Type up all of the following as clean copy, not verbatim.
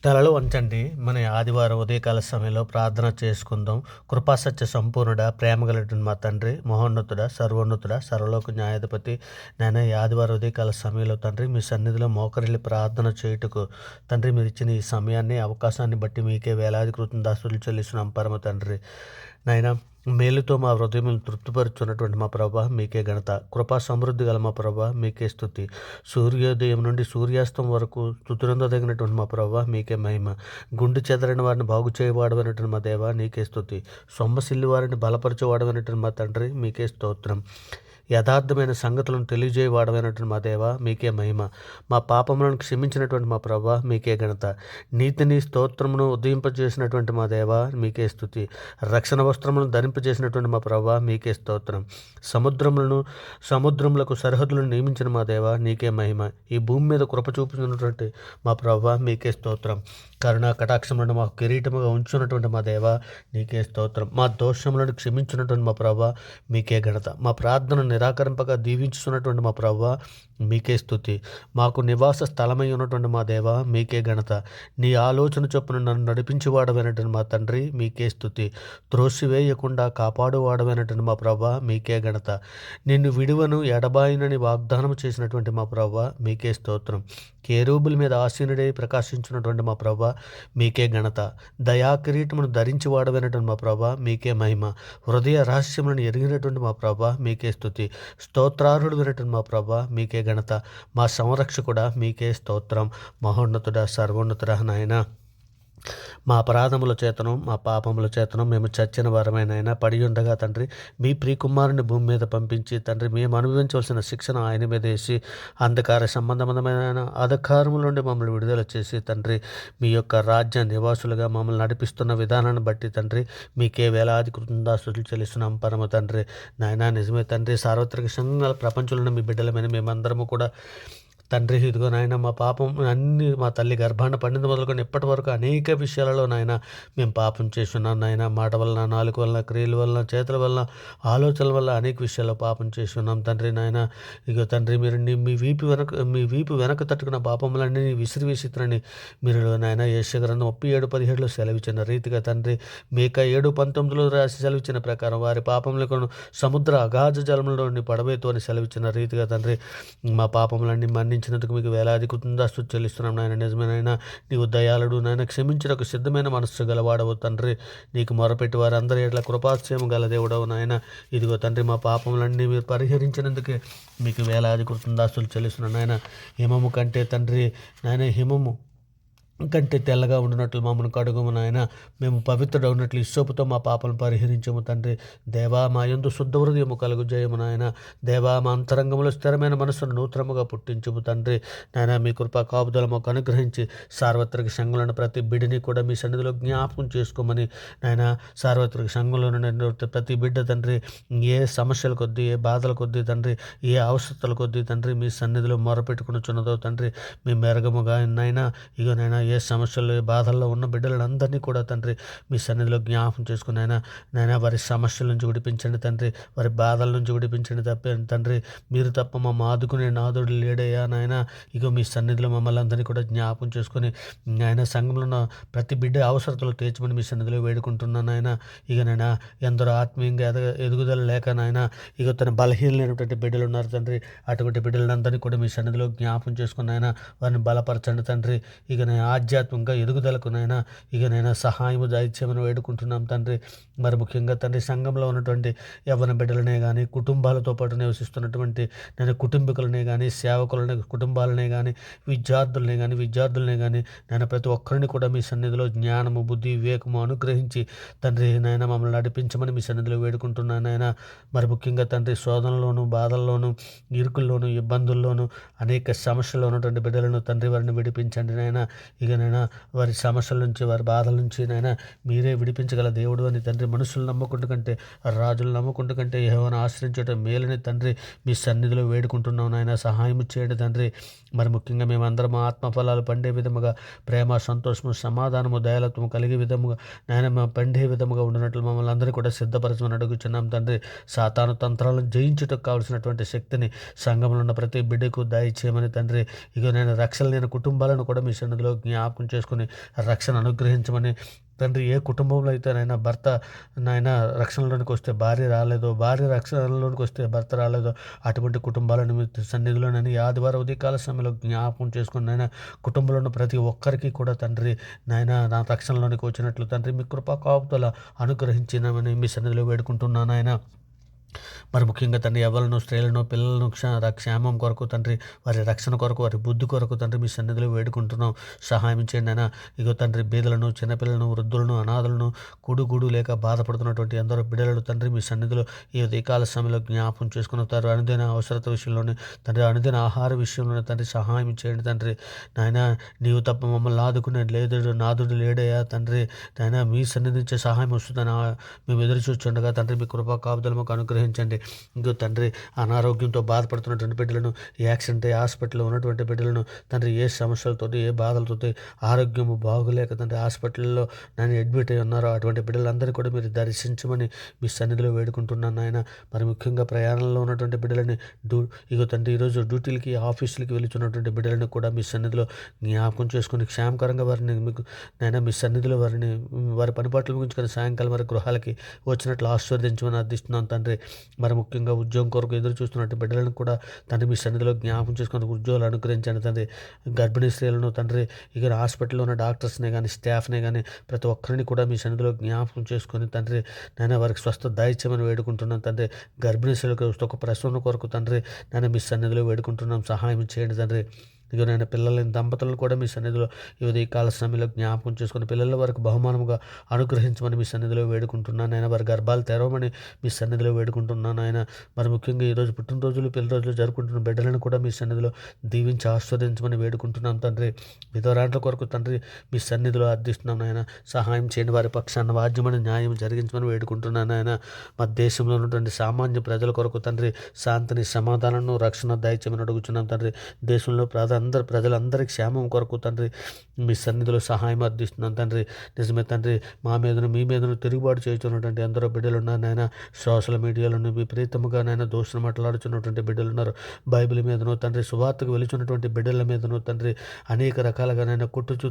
తలలు వంచండి. మన ఆదివారం ఉదయకాల సమయంలో ప్రార్థన చేసుకుందాం. కృపాసత్య సంపూర్ణుడా, ప్రేమ కలిగిన మా తండ్రి, మహోన్నతుడా, సర్వోన్నతుడా, సర్వలోక న్యాయాధిపతి, నాయన ఈ ఆదివారం ఉదయకాల సమయంలో తండ్రి మీ సన్నిధిలో మోకరిల్లి ప్రార్థన చేయుటకు తండ్రి మీరు ఇచ్చిన ఈ సమయాన్ని, అవకాశాన్ని బట్టి మీకే వేలాది కృతజ్ఞతాస్తుతులు చెల్లిస్తున్నాం పరమ తండ్రి. నాయన మేలుతో మా హృదయములను తృప్తిపరుచున్నటువంటి మా ప్రభా మీకే ఘనత. కృపా సమృద్ధి గల మా ప్రభా మీకే స్తుతి. సూర్యోదయం నుండి సూర్యాస్తం వరకు స్తుతులందదగినటువంటి మా ప్రభా మీకే మహిమ. గుండు చెదరని వారిని బాగు చేయవాడమైనటువంటి మా దేవ నీకే స్తుతి. సొమ్మసిల్లి వారిని బలపరచేవాడమైనటువంటి మా తండ్రి మీకే స్తోత్రం. యథార్థమైన సంగతులను తెలియజేయవాడమైనటువంటి మా దేవ మీకే మహిమ. మా పాపములను క్షమించినటువంటి మా ప్రభా మీకే ఘనత. నీతిని స్తోత్రమును ఉదయింపజేసినటువంటి మా దేవ మీకే స్తుతి. రక్షణ వస్త్రములను ధరింపజేసినటువంటి మా ప్రభా మీకే స్తోత్రం. సముద్రములకు సరిహద్దులను నియమించిన మా దేవ నీకే మహిమ. ఈ భూమి మీద కృప చూపుతున్నటువంటి మా ప్రభా మీకే స్తోత్రం. కరుణా కటాక్షములను మాకు కిరీటముగా ఉంచున్నటువంటి మా దేవ నీకే స్తోత్రం. మా దోషములను క్షమించినటువంటి మా ప్రభా మీకే ఘనత. మా ప్రార్థన నిరాకరింపగా దీవించుతున్నటువంటి మా ప్రభా మీకే స్తుతి. మాకు నివాస స్థలమై ఉన్నటువంటి మా దేవ మీకే ఘనత. నీ ఆలోచన చొప్పున నన్ను నడిపించేవాడమైనటువంటి మా తండ్రి మీకే స్తుతి. త్రోసివేయకుండా కాపాడువాడమైనటువంటి మా ప్రభా మీకే ఘనత. నిన్ను విడువను ఎడబాయినని వాగ్దానం చేసినటువంటి మా ప్రభా మీకే స్తోత్రం. కేరూబుల మీద ఆసీనుడై ప్రకాశించినటువంటి మా ప్రభా మీకే ఘనత. దయా కిరీటమును ధరించి వాడమైనటువంటి మా ప్రభా మీకే మహిమ. హృదయ రహస్యములను ఎరిగినటువంటి మా ప్రభా మీకే స్తుతి. స్తోత్రార్హుడు వినటువంటి మా ప్రభా మీకే ఘనత. మా సంరక్షకుడా మీకే స్తోత్రం. మహోన్నతుడా, సర్వోన్నతుడా నాయన, మా అపరాధముల చేతను మా పాపముల చేతను మేము చచ్చిన వారమైనా పడి ఉండగా తండ్రి మీ ప్రియకుమారుని భూమి మీద పంపించి తండ్రి మేము అనుభవించవలసిన శిక్షణ ఆయన మీద వేసి అంధకార సంబంధమైన అధికారముల నుండి మమ్మల్ని విడుదల చేసి తండ్రి మీ యొక్క రాజ్య నివాసులుగా మమ్మల్ని నడిపిస్తున్న విధానాన్ని బట్టి తండ్రి మీకే వేలాది కృతజ్ఞతాస్తుతులు చెల్లిస్తున్నాం పరమ తండ్రి. నాయన నిజమే తండ్రి, సార్వత్రిక సంఘాల ప్రపంచంలో మీ బిడ్డలమైన మేమందరము కూడా తండ్రి ఇదిగో నాయన మా పాపం అన్ని మా తల్లి గర్భాన పండింది మొదలుకొని ఇప్పటి వరకు అనేక విషయాలలో నాయన మేము పాపం చేస్తున్నాం నాయన. మాట వలన, నాలుగు వలన, క్రియల వలన, చేతుల వలన, ఆలోచనల వల్ల అనేక విషయాల్లో పాపం చేస్తున్నాం తండ్రి. నాయన ఇగో తండ్రి మీరు మీ వీపు వెనక తట్టుకున్న పాపములన్నీ విసిరివేసిద్రని మీరు నాయన యేషయా గ్రంథం 37:17 సెలవిచ్చిన రీతిగా తండ్రి మీక 7:19 రాసి సెలవిచ్చిన ప్రకారం వారి పాపములకు సముద్ర అగాధ జలములలోని పడవేతో అని సెలవిచ్చిన రీతిగా తండ్రి మా పాపములన్నీ మన్నించినందుకు మీకు వేలాది కృతజ్ఞతాస్తుతులు చెల్లిస్తున్నాం నాయన. నిజమేనైనా నీవు దయాళుడు నాయన, క్షమించడానికి సిద్ధమైన మనస్సు గలవాడవు తండ్రి. నీకు మొరపెట్టి వారందరూ ఎట్లా కృపాక్షేమం గల దేవుడవు నాయన. ఇదిగో తండ్రి మా పాపములన్నీ మీరు పరిహరించినందుకే మీకు వేలాది కృతజ్ఞతాస్తుతులు చెల్లిస్తున్నాం నాయన. హిమము కంటే తండ్రి నాయన, హిమము కంటే తెల్లగా ఉండినట్లు మమ్మల్ని కడుగుము నాయన. మేము పవిత్రుడు ఉన్నట్లు ఇస్సోపుతో మా పాపలను పరిహరించము తండ్రి. దేవా మా యందు శుద్ధ హృదయము కలుగు జయము నాయన. దేవా మా అంతరంగంలో స్థిరమైన మనస్సును నూతనముగా పుట్టించుము తండ్రి. నాయన మీ కృపా కాపుదల మాకు అనుగ్రహించి సార్వత్రిక సంఘంలోని ప్రతి బిడ్డని కూడా మీ సన్నిధిలో జ్ఞాపకం చేసుకోమని నాయన. సార్వత్రిక సంఘంలో ప్రతి బిడ్డ తండ్రి ఏ సమస్యల కొద్దీ, ఏ బాధల కొద్దీ తండ్రి, ఏ అవసరతల కొద్దీ తండ్రి మీ సన్నిధిలో మొరపెట్టుకునిచున్నదో తండ్రి మీ మెరగముగా నాయన. ఇగో నాయన ఏ సమస్యలు, ఏ బాధల్లో ఉన్న బిడ్డలందరినీ కూడా తండ్రి మీ సన్నిధిలో జ్ఞాపకం చేసుకుని నాయన వారి సమస్యల నుంచి విడిపించండి తండ్రి. వారి బాధల నుంచి విడిపించండి తండ్రి. మీరు తప్ప మా ఆదుకునే నాదుడు లేడయ్యా నాయన. ఇక మీ సన్నిధిలో మమ్మల్ని అందరినీ కూడా జ్ఞాపకం చేసుకొని నాయన సంఘంలో ఉన్న ప్రతి బిడ్డ అవసరతలు తీర్చమని మీ సన్నిధిలో వేడుకుంటున్నాను నాయన. ఇక నాయన ఎందరో ఆత్మీయంగా ఎదుగుదల లేక నాయన ఇక తన బలహీనమైనటువంటి బిడ్డలు ఉన్నారు తండ్రి. అటువంటి బిడ్డలందరినీ కూడా మీ సన్నిధిలో జ్ఞాపకం చేసుకుని నాయన వారిని బలపరచండి తండ్రి. ఇక ఆధ్యాత్మికంగా ఎదుగుదలకు నాయన ఇక నైనా సహాయము దయచేయమని వేడుకుంటున్నాం తండ్రి. మరి ముఖ్యంగా తండ్రి సంఘంలో ఉన్నటువంటి యవ్వన బిడ్డలనే కానీ, కుటుంబాలతో పాటు నివసిస్తున్నటువంటి నేను కుటుంబీకులనే కానీ, సేవకులనే కుటుంబాలనే కానీ, విద్యార్థులనే కానీ నేను ప్రతి ఒక్కరిని కూడా మీ సన్నిధిలో జ్ఞానము, బుద్ధి, వివేకము అనుగ్రహించి తండ్రి నాయన మమ్మల్ని నడిపించమని మీ సన్నిధిలో వేడుకుంటున్నాను నాయన. మరి ముఖ్యంగా తండ్రి శోధనలోను, బాధల్లోను, ఇరుకుల్లోను, ఇబ్బందుల్లోను, అనేక సమస్యల్లో ఉన్నటువంటి బిడ్డలను తండ్రి వారిని విడిపించండి నాయన. ఇక నైనా వారి సమస్యల నుంచి, వారి బాధల నుంచి నైనా మీరే విడిపించగల దేవుడు అని తండ్రి. మనుషులు నమ్మకుంటు కంటే, రాజులు నమ్మకుంటు కంటే యెహోవాను ఆశ్రయించడం మేలని తండ్రి మీ సన్నిధిలో వేడుకుంటున్నాం నాయన. సహాయం చేయండి తండ్రి. మరి ముఖ్యంగా మేమందరం ఆత్మఫలాలు పండే విధముగా, ప్రేమ, సంతోషము, సమాధానము, దయాలత్వము కలిగే విధముగా నాయన మేము పండే విధముగా ఉండినట్లు మమ్మల్ని అందరినీ కూడా సిద్ధపరచమని అడుగుచున్నాం తండ్రి. సాతాను తంత్రాలను జయించుటకు కావలసినటువంటి శక్తిని సంఘంలో ఉన్న ప్రతి బిడ్డకు దయచేయమని తండ్రి. ఇక నేను రక్షణ లేని కుటుంబాలను కూడా మీ సన్నిధిలో జ్ఞాపకం జ్ఞాపకం చేసుకుని రక్షణ అనుగ్రహించమని తండ్రి, ఏ కుటుంబంలో అయితే భర్త రక్షణలోనికి వస్తే భార్య రాలేదో, భార్య రక్షణలోనికి వస్తే భర్త రాలేదో అటువంటి కుటుంబాలను మీ సన్నిధిలోనని ఈ ఆదివారం ఉదయకాల సమయంలో జ్ఞాపకం చేసుకుని కుటుంబంలో ఉన్న ప్రతి ఒక్కరికి కూడా తండ్రి నా రక్షణలోనికి వచ్చినట్లు తండ్రి మీ కృపా కాపుదల అనుగ్రహించినమని మీ సన్నిధిలో వేడుకుంటున్నాను నాయన. మరి ముఖ్యంగా తండ్రి ఎవరిను, స్త్రీలను, పిల్లలను క్షేమం కొరకు తండ్రి, వారి రక్షణ కొరకు, వారి బుద్ధి కొరకు తండ్రి మీ సన్నిధిలో వేడుకుంటున్నాం. సహాయం చేయండి అయినా. ఇగో తండ్రి బీదలను, చిన్నపిల్లలను, వృద్ధులను, అనాథలను, కూడు లేక బాధపడుతున్నటువంటి ఎందరో బిడ్డలు తండ్రి మీ సన్నిధిలో ఈ ఉదయకాల సమయంలో జ్ఞాపకం చేసుకున్నారు. అనుదిన అవసరత విషయంలోనే తండ్రి, అనుదిన ఆహార విషయంలోనే తండ్రి సహాయం చేయండి తండ్రి. నాయన నీవు తప్ప మమ్మల్ని ఆదుకునే నాదుడు లేడయా తండ్రి. నాయన మీ సన్నిధి నుంచే సహాయం వస్తుందని మేము ఎదురు చూస్తుండగా తండ్రి మీ కృపా కాపుదల మాకు అనుగ్రహించండి. ఇంకో తండ్రి అనారోగ్యంతో బాధపడుతున్నటువంటి బిడ్డలను, యాక్సిడెంట్ హాస్పిటల్లో ఉన్నటువంటి బిడ్డలను తండ్రి, ఏ సమస్యలతో, ఏ బాధలతో ఆరోగ్యం బాగోలేక తండ్రి హాస్పిటల్లో అడ్మిట్ అయి ఉన్నారో అటువంటి బిడ్డలందరినీ కూడా మీరు దర్శించమని మీ సన్నిధిలో వేడుకుంటున్నాను ఆయన. మరి ముఖ్యంగా ప్రయాణంలో ఉన్నటువంటి బిడ్డలని ఇగో తండ్రి ఈరోజు డ్యూటీలకి, ఆఫీసులకి వెళుతున్నటువంటి బిడ్డలను కూడా మీ సన్నిధిలో జ్ఞాపకం చేసుకుని క్షేమకరంగా వారిని మీకు మీ సన్నిధిలో వారి పనిపాట్లు ముగించుకొని సాయంకాలం వారి గృహాలకి వచ్చినట్లు ఆశీర్వదించమని అర్థిస్తున్నాను తండ్రి. మరి ముఖ్యంగా ఉద్యోగం కొరకు ఎదురు చూస్తున్నట్టు బిడ్డలను కూడా తండ్రి మీ సన్నిధిలో జ్ఞాపకం చేసుకుని ఉద్యోగాలు అనుగ్రహించండి తండ్రి. గర్భిణీ స్త్రీలను తండ్రి, ఇక హాస్పిటల్లో ఉన్న డాక్టర్స్నే కానీ, స్టాఫ్నే కానీ ప్రతి ఒక్కరిని కూడా మీ సన్నిధిలో జ్ఞాపకం చేసుకొని తండ్రి వారికి స్వస్థ దయచేయమని వేడుకుంటున్నాను తండ్రి. గర్భిణీ స్త్రీలకు ఒక ప్రసవన కొరకు తండ్రి మీ సన్నిధిలో వేడుకుంటున్నాం. సహాయం చేయండి తండ్రి. ఇక పిల్లలని, దంపతులను కూడా మీ సన్నిధిలో ఈ కాల సమయంలో జ్ఞాపకం చేసుకుని పిల్లల వరకు బహుమానముగా అనుగ్రహించమని మీ సన్నిధిలో వేడుకుంటున్నాను ఆయన. వారి గర్భాలు తెరవమని మీ సన్నిధిలో వేడుకుంటున్నాను ఆయన. మరి ముఖ్యంగా ఈరోజు పుట్టినరోజులు, పిల్ల రోజులు జరుపుకుంటున్న బిడ్డలను కూడా మీ సన్నిధిలో దీవించి ఆస్వాదించమని వేడుకుంటున్నాం తండ్రి. విధవరాంట్ల కొరకు తండ్రి మీ సన్నిధిలో అర్థిస్తున్నాను ఆయన. సహాయం చేయండి. వారి పక్షాన వాద్యమని న్యాయం జరిగించమని వేడుకుంటున్నాను ఆయన. మా దేశంలో ఉన్నటువంటి సామాన్య ప్రజల కొరకు తండ్రి శాంతిని, సమాధానాలను, రక్షణ దయచేయమని అడుగుతున్నాం తండ్రి. దేశంలో ప్రజలందరి క్షేమం కొరకు తండ్రి మీ సన్నిధిలో సహాయం అర్థిస్తున్నాను తండ్రి. నిజమే తండ్రి, మా మీదను, మీ మీదను తిరుగుబాటు చేస్తున్నటువంటి ఎందరో బిడ్డలు ఉన్నారు నాయన. సోషల్ మీడియాలోని విపరీతముగా దోషులు మాట్లాడుతున్నటువంటి బిడ్డలు ఉన్నారు. బైబిల్ మీదను తండ్రి, సువార్తకు వెలుచున్నటువంటి బిడ్డల మీదను తండ్రి అనేక రకాలుగా కొట్టుచూ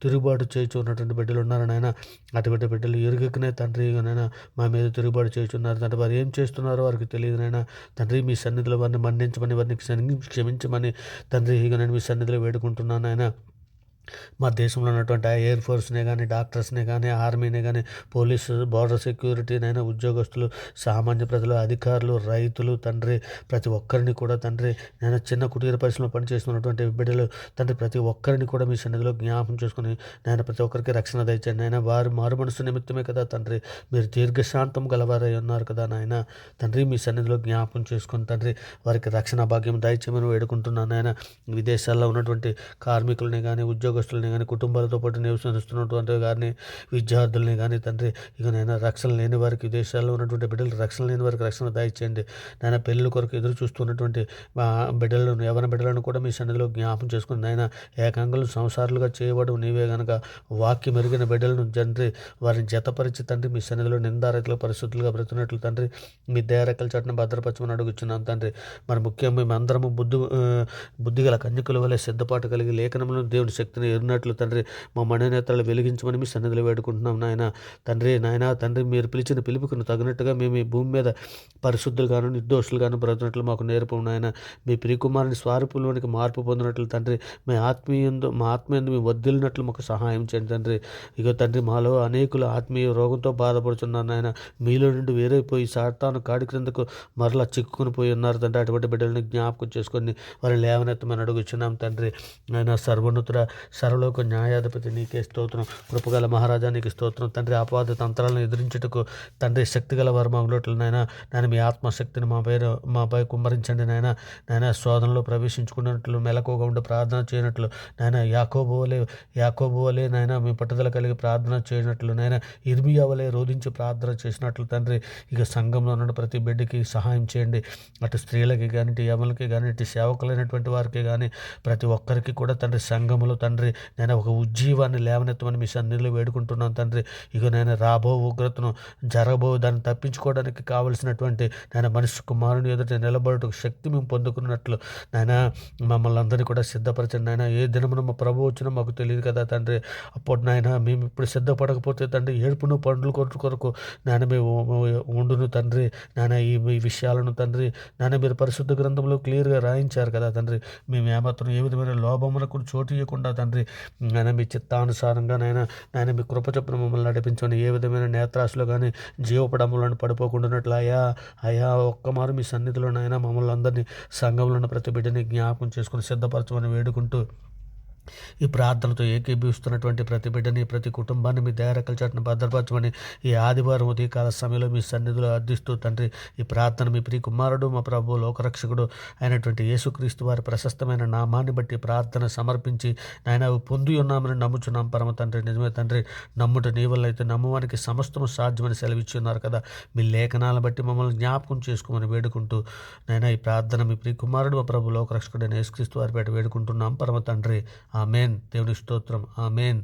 తిరుగుబాటు చేస్తున్నటువంటి బిడ్డలు ఉన్నారు నాయన. అటువంటి బిడ్డలు ఎరుగకనే తండ్రి మా మీద తిరుగుబాటు చేస్తున్నారు తండ్రి. వారు ఏం చేస్తున్నారో వారికి తెలియదు నాయన. తండ్రి మీ సన్నిధిలో వారిని మన్నించమని, వారిని క్షమించమని తండ్రి నేను మీ సన్నిధిలో వేడుకుంటున్నాను ఆయన. మా దేశంలో ఉన్నటువంటి ఎయిర్ ఫోర్స్నే కానీ, డాక్టర్స్నే కానీ, ఆర్మీనే కానీ, పోలీసు, బోర్డర్ సెక్యూరిటీనైనా, ఉద్యోగస్తులు, సామాన్య ప్రజలు, అధికారులు, రైతులు తండ్రి ప్రతి ఒక్కరిని కూడా తండ్రి చిన్న కుటీర పరిశ్రమలో పనిచేస్తున్నటువంటి బిడ్డలు తండ్రి ప్రతి ఒక్కరిని కూడా మీ సన్నిధిలో జ్ఞాపం చేసుకుని ప్రతి ఒక్కరికి రక్షణ దయచండి ఆయన. వారు మారు మనసు నిమిత్తమే కదా తండ్రి మీరు దీర్ఘశాంతం గలవారై ఉన్నారు కదా నాయన. తండ్రి మీ సన్నిధిలో జ్ఞాపం చేసుకుని తండ్రి వారికి రక్షణ భాగ్యం దయచేయమని వేడుకుంటున్నాను ఆయన. విదేశాల్లో ఉన్నటువంటి కార్మికులని కానీ, ఉద్యోగస్తులని కానీ, కుటుంబాలతో పాటు నివసిస్తున్నటువంటి కానీ, విద్యార్థులని కానీ తండ్రి రక్షణ లేని వారికి, విదేశాల్లో ఉన్నటువంటి బిడ్డలు రక్షణ లేని వారికి రక్షణ దయచేయండి నాయన. పెళ్ళిళ్ళ కొరకు ఎదురు చూస్తున్నటువంటి బిడ్డలను, యవన బిడ్డలను కూడా మీ సన్నిధిలో జ్ఞాపం చేసుకుని నాయన ఏకాంగులు సంసారాలుగా చేయబడు నీవే గనక వాక్యం మెరుగైన బిడ్డలను తండ్రి వారిని జతపరిచి తండ్రి మీ సన్నిధిలో నిందారకుల పరిస్థితులుగా బ్రతున్నట్లు తండ్రి మీ దయారెక్కల చాటును భద్రపరచమని అడుగుచున్నాను తండ్రి. మరి ముఖ్యంగా మేము అందరము బుద్ధిగల కన్యకుల వలె సిద్ధపాటు కలిగి లేఖనంలో దేవుని శక్తిని ఎరినట్లు తండ్రి మా మనోనేత్రాలు వెలిగించమని మీ సన్నిధిలో వేడుకుంటున్నాం నాయన. తండ్రి మీరు పిలిచిన పిలుపుకు తగినట్టుగా మేము ఈ భూమి మీద పరిశుద్ధులుగాను, నిర్దోషులుగాను బ్రతున్నట్లు మాకు నేర్పు నాయన. మీ ప్రియకుమారుని స్వరూపంలోనికి మార్పు పొందినట్లు తండ్రి మా ఆత్మీయందు మేము వదిలినట్లు మాకు సహాయం చేయండి తండ్రి. ఇక తండ్రి మాలో అనేకులు ఆత్మీయ రోగంతో బాధపడుతున్నారు నాయన. మీలో నుండి వేరైపోయి సాతాను కాడి క్రిందకు మరలా చిక్కుకుని పోయి ఉన్నారు తండ్రి. అటువంటి బిడ్డలను జ్ఞాపకం చేసుకొని వారిని లేవనెత్తమని అడుగుచున్నాం తండ్రి. ఆయన సర్వోన్నతుడ, సర్వలోక న్యాయాధిపతి నీకే స్తోత్రం. కృపగల మహారాజా నీకు స్తోత్రం తండ్రి. అపవాద తంత్రాలను ఎదిరించుటకు తండ్రి శక్తి గల వారు మా లోట్లు నాయన మీ ఆత్మశక్తిని మాపై కుమ్మరించండి నాయన. శోధనలో ప్రవేశించుకున్నట్లు మెలకుగా ఉండి ప్రార్థన చేయనట్లు నాయన, యాకోబు వలె నాయన మీ పట్టుదల కలిగి ప్రార్థన చేయనట్లు నాయన, ఇర్మియా వలె రోధించి ప్రార్థన చేసినట్లు తండ్రి ఇక సంఘంలో ఉన్న ప్రతి బిడ్డకి సహాయం చేయండి. అటు స్త్రీలకి కానీ, ఇటు యవనులకి కానీ, ఇటు సేవకులైనటువంటి వారికి కానీ ప్రతి ఒక్కరికి కూడా తండ్రి సంఘములో తండ్రి తండ్రి నేను ఒక ఉజ్జీవాన్ని లేవనెత్తమని మీ సన్నిధిలో వేడుకుంటున్నాను తండ్రి. ఇక నేను రాబో ఉగ్రతను జరగబో దాన్ని తప్పించుకోవడానికి కావలసినటువంటి నేను మనిషి కుమారుని ఎదుట నిలబడటకు శక్తి మేము పొందుకున్నట్లు నాయన మమ్మల్ని అందరినీ కూడా సిద్ధపరచండి నాయన. ఏ దినమున మా ప్రభు వచ్చినా మాకు తెలియదు కదా తండ్రి. అప్పుడు నాయన మేము ఇప్పుడు సిద్ధపడకపోతే తండ్రి ఏడుపును పండ్లు కొరకు నాయన మేము ఉండును తండ్రి. నాయన ఈ విషయాలను తండ్రి నాయన మీరు పరిశుద్ధ గ్రంథంలో క్లియర్గా రాయించారు కదా తండ్రి. మేము ఏమాత్రం ఏ విధమైన లోభములకు చోటు ఇవ్వకుండా తండ్రి నాయన మీ చిత్తానుసారంగా నాయన మీ కృప చొప్పున మమ్మల్ని నడిపించండి. ఏ విధమైన నేత్రాశలో కానీ జీవపడములను పడిపోకుండా అయా ఒక్కమారు మీ సన్నిధిలో నాయన మమ్మల్ని అందరినీ సంఘంలో ఉన్న ప్రతి బిడ్డని జ్ఞాపకం చేసుకుని సిద్ధపరచమని వేడుకుంటూ ఈ ప్రార్థనతో ఏకీభవిస్తున్నటువంటి ప్రతి బిడ్డని ప్రతి కుటుంబాన్ని మీ దయారెక్కల చాటున భద్రపరచమని ఈ ఆదివారం ఉదయకాల సమయంలో మీ సన్నిధిలో అర్థిస్తూ తండ్రి ఈ ప్రార్థన మీ ప్రియ కుమారుడు మా ప్రభు లోకరక్షకుడు అయినటువంటి యేసుక్రీస్తు వారి ప్రశస్తమైన నామాన్ని బట్టి ప్రార్థన సమర్పించి నాయన పొంది ఉన్నామని నమ్ముచున్నాం పరమ తండ్రి. నిజమే తండ్రి, నమ్ముట నీ వల్ల అయితే నమ్మువానికి సమస్తము సాధ్యమని సెలవిచ్చి ఉన్నారు కదా. మీ లేఖనాలను బట్టి మమ్మల్ని జ్ఞాపకం చేసుకోమని వేడుకుంటూ నాయన ఈ ప్రార్థన మీ ప్రియ కుమారుడు మా ప్రభు లోకరక్షకుడైన యేసుక్రీస్తు వారి బట్టి వేడుకుంటున్నాం పరమ తండ్రి. ఆమెన్. దేవుని స్తోత్రం. ఆమెన్.